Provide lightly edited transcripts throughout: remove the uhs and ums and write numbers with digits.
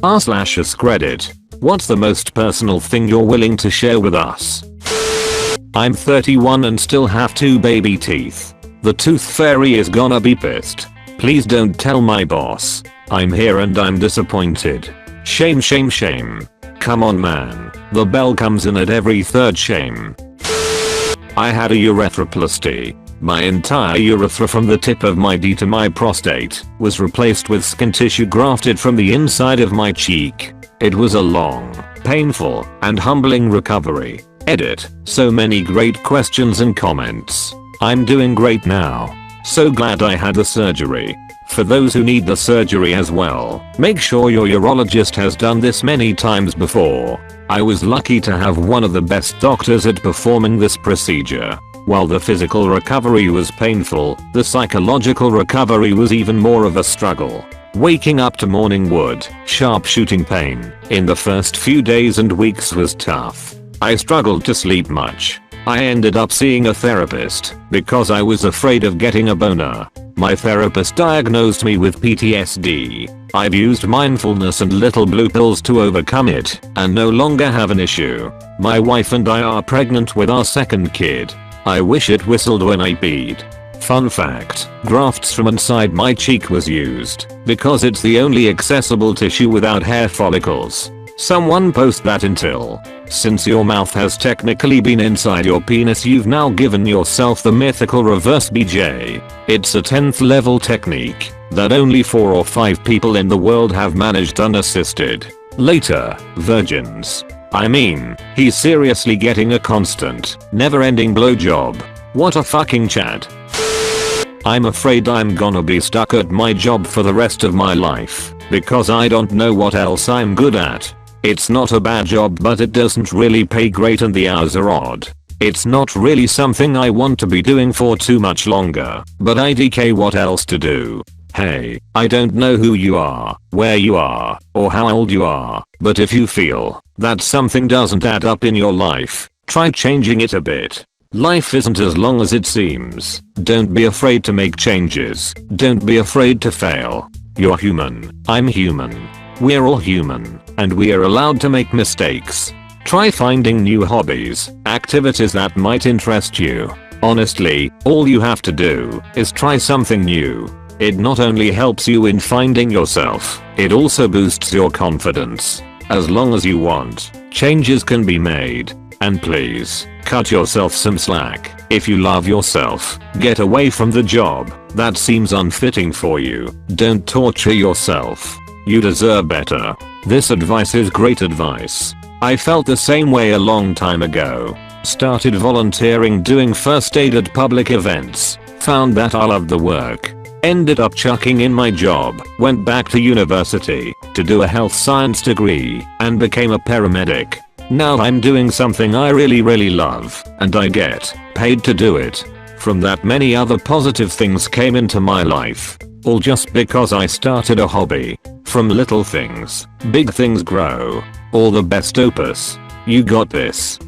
r/AskReddit. What's the most personal thing you're willing to share with us? I'm 31 and still have 2 baby teeth. The tooth fairy is gonna be pissed. Please don't tell my boss. I'm here and I'm disappointed. Shame, shame, shame. Come on, man. The bell comes in at every third shame. I had a urethroplasty. My entire urethra from the tip of my D to my prostate was replaced with skin tissue grafted from the inside of my cheek. It was a long, painful, and humbling recovery. Edit. So many great questions and comments. I'm doing great now. So glad I had the surgery. For those who need the surgery as well, make sure your urologist has done this many times before. I was lucky to have one of the best doctors at performing this procedure. While the physical recovery was painful, the psychological recovery was even more of a struggle. Waking up to morning wood, sharp shooting pain, in the first few days and weeks was tough. I struggled to sleep much. I ended up seeing a therapist because I was afraid of getting a boner. My therapist diagnosed me with PTSD. I've used mindfulness and little blue pills to overcome it and no longer have an issue. My wife and I are pregnant with our second kid. I wish it whistled when I peed. Fun fact, grafts from inside my cheek was used because it's the only accessible tissue without hair follicles. Someone post that until. Since your mouth has technically been inside your penis, you've now given yourself the mythical reverse BJ. It's a 10th level technique that only 4 or 5 people in the world have managed unassisted. Later, virgins. I mean, he's seriously getting a constant, never-ending blowjob. What a fucking Chad. I'm afraid I'm gonna be stuck at my job for the rest of my life because I don't know what else I'm good at. It's not a bad job, but it doesn't really pay great and the hours are odd. It's not really something I want to be doing for too much longer, but IDK, what else to do? Hey, I don't know who you are, where you are, or how old you are, but if you feel that something doesn't add up in your life, try changing it a bit. Life isn't as long as it seems. Don't be afraid to make changes. Don't be afraid to fail. You're human. I'm human. We're all human, and we are allowed to make mistakes. Try finding new hobbies, activities that might interest you. Honestly, all you have to do is try something new. It not only helps you in finding yourself, it also boosts your confidence. As long as you want, changes can be made. And please, cut yourself some slack. If you love yourself, get away from the job that seems unfitting for you. Don't torture yourself. You deserve better. This advice is great advice. I felt the same way a long time ago. Started volunteering doing first aid at public events. Found that I loved the work. Ended up chucking in my job, went back to university to do a health science degree, and became a paramedic. Now I'm doing something I really love, and I get paid to do it. From that, many other positive things came into my life. All just because I started a hobby. From little things, big things grow. All the best, Opus. You got this.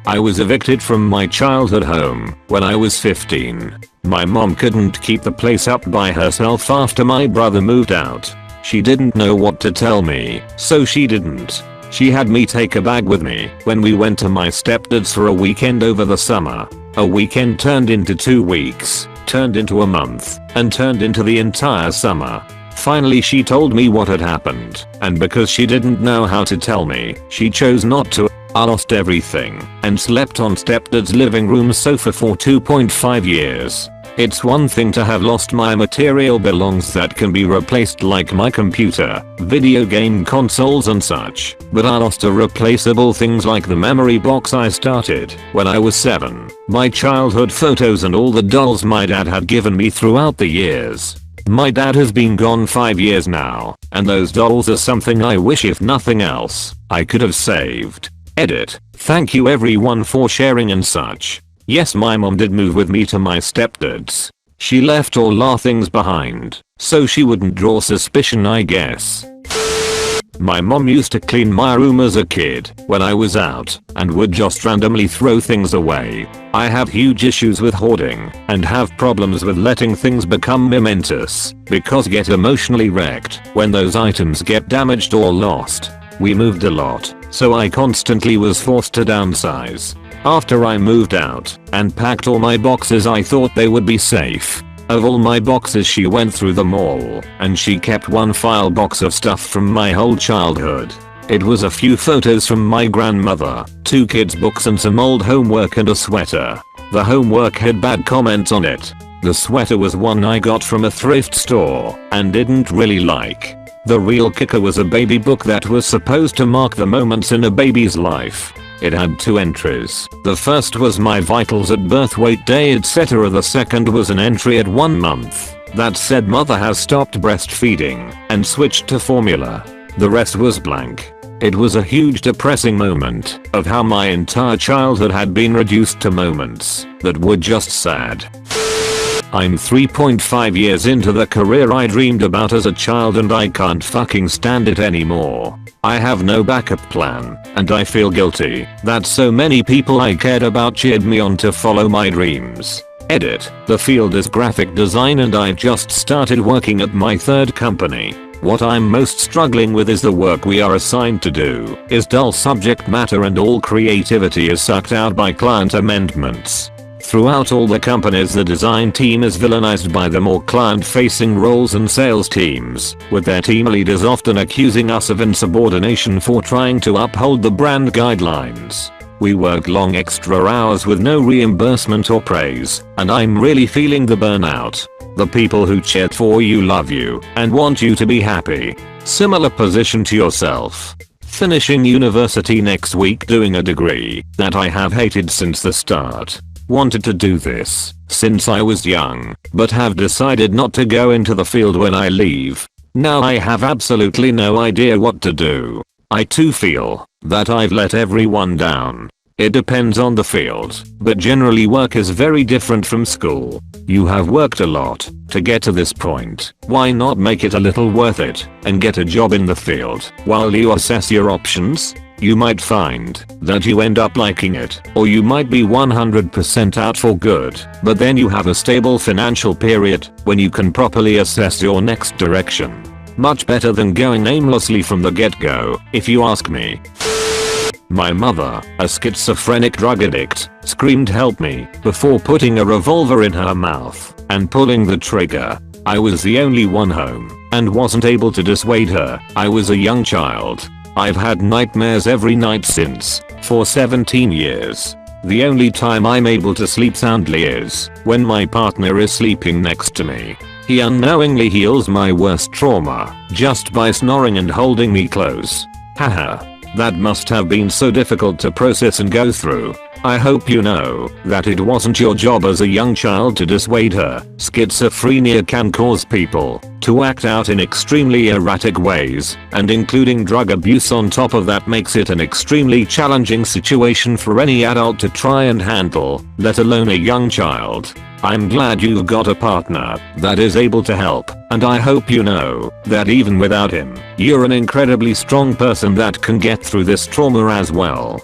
I was evicted from my childhood home when I was 15. My mom couldn't keep the place up by herself after my brother moved out. She didn't know what to tell me, so she didn't. She had me take a bag with me when we went to my stepdad's for a weekend over the summer. A weekend turned into 2 weeks, turned into a month, and turned into the entire summer. Finally she told me what had happened, and because she didn't know how to tell me, she chose not to. I lost everything and slept on stepdad's living room sofa for 2.5 years. It's one thing to have lost my material belongings that can be replaced, like my computer, video game consoles and such, but I lost irreplaceable things like the memory box I started when I was 7, my childhood photos, and all the dolls my dad had given me throughout the years. My dad has been gone 5 years now, and those dolls are something I wish, if nothing else, I could have saved. Edit. Thank you everyone for sharing and such. Yes, my mom did move with me to my stepdad's. She left all our things behind, so she wouldn't draw suspicion, I guess. My mom used to clean my room as a kid when I was out and would just randomly throw things away. I have huge issues with hoarding and have problems with letting things become momentous because get emotionally wrecked when those items get damaged or lost. We moved a lot, so I constantly was forced to downsize. After I moved out and packed all my boxes, I thought they would be safe. Of all my boxes, she went through them all, and she kept one file box of stuff from my whole childhood. It was a few photos from my grandmother, 2 kids' books and some old homework and a sweater. The homework had bad comments on it. The sweater was one I got from a thrift store and didn't really like. The real kicker was a baby book that was supposed to mark the moments in a baby's life. It had 2 entries. The first was my vitals at birth, weight, day, etc. The second was an entry at 1 month that said mother has stopped breastfeeding and switched to formula. The rest was blank. It was a huge depressing moment of how my entire childhood had been reduced to moments that were just sad. I'm 3.5 years into the career I dreamed about as a child and I can't fucking stand it anymore. I have no backup plan, and I feel guilty that so many people I cared about cheered me on to follow my dreams. Edit. The field is graphic design and I just started working at my 3rd company. What I'm most struggling with is the work we are assigned to do is dull subject matter and all creativity is sucked out by client amendments. Throughout all the companies, the design team is villainized by the more client-facing roles and sales teams, with their team leaders often accusing us of insubordination for trying to uphold the brand guidelines. We work long extra hours with no reimbursement or praise, and I'm really feeling the burnout. The people who cheered for you love you and want you to be happy. Similar position to yourself. Finishing university next week, doing a degree that I have hated since the start. Wanted to do this since I was young, but have decided not to go into the field when I leave. Now I have absolutely no idea what to do. I too feel that I've let everyone down. It depends on the field, but generally work is very different from school. You have worked a lot to get to this point. Why not make it a little worth it and get a job in the field while you assess your options? You might find that you end up liking it, or you might be 100% out for good, but then you have a stable financial period when you can properly assess your next direction. Much better than going aimlessly from the get-go, if you ask me. My mother, a schizophrenic drug addict, screamed help me before putting a revolver in her mouth and pulling the trigger. I was the only one home and wasn't able to dissuade her. I was a young child. I've had nightmares every night since, for 17 years. The only time I'm able to sleep soundly is when my partner is sleeping next to me. He unknowingly heals my worst trauma just by snoring and holding me close. Haha. That must have been so difficult to process and go through. I hope you know that it wasn't your job as a young child to dissuade her. Schizophrenia can cause people to act out in extremely erratic ways, and including drug abuse on top of that makes it an extremely challenging situation for any adult to try and handle, let alone a young child. I'm glad you've got a partner that is able to help, and I hope you know that even without him, you're an incredibly strong person that can get through this trauma as well.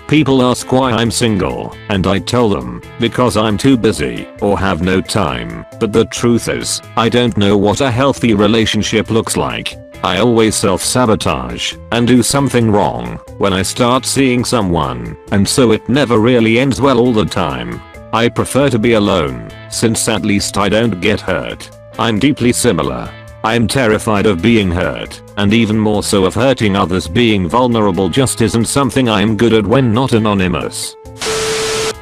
People ask why I'm single, and I tell them, because I'm too busy or have no time, but the truth is, I don't know what a healthy relationship looks like. I always self-sabotage and do something wrong when I start seeing someone, and so it never really ends well all the time. I prefer to be alone, since at least I don't get hurt. I'm deeply similar. I'm terrified of being hurt, and even more so of hurting others. Being vulnerable just isn't something I'm good at when not anonymous.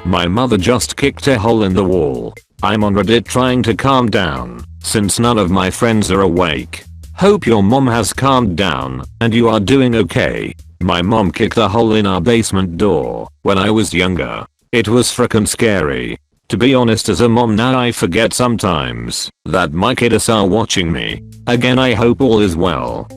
My mother just kicked a hole in the wall. I'm on Reddit trying to calm down, since none of my friends are awake. Hope your mom has calmed down, and you are doing okay. My mom kicked a hole in our basement door when I was younger. It was frickin' scary. To be honest, as a mom now I forget sometimes that my kiddos are watching me. Again, I hope all is well.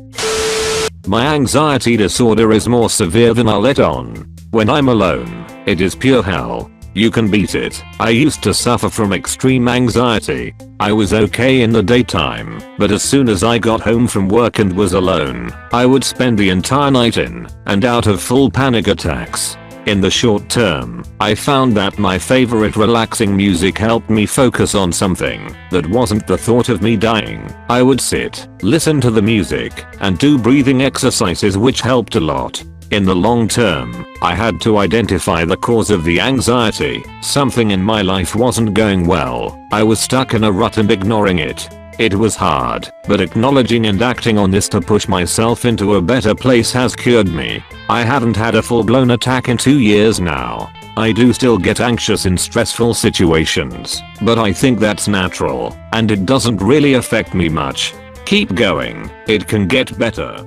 My anxiety disorder is more severe than I'll let on. When I'm alone, it is pure hell. You can beat it. I used to suffer from extreme anxiety. I was okay in the daytime, but as soon as I got home from work and was alone, I would spend the entire night in and out of full panic attacks. In the short term, I found that my favorite relaxing music helped me focus on something that wasn't the thought of me dying. I would sit, listen to the music, and do breathing exercises, which helped a lot. In the long term, I had to identify the cause of the anxiety. Something in my life wasn't going well. I was stuck in a rut and ignoring it. It was hard, but acknowledging and acting on this to push myself into a better place has cured me. I haven't had a full-blown attack in 2 years now. I do still get anxious in stressful situations, but I think that's natural, and it doesn't really affect me much. Keep going, it can get better.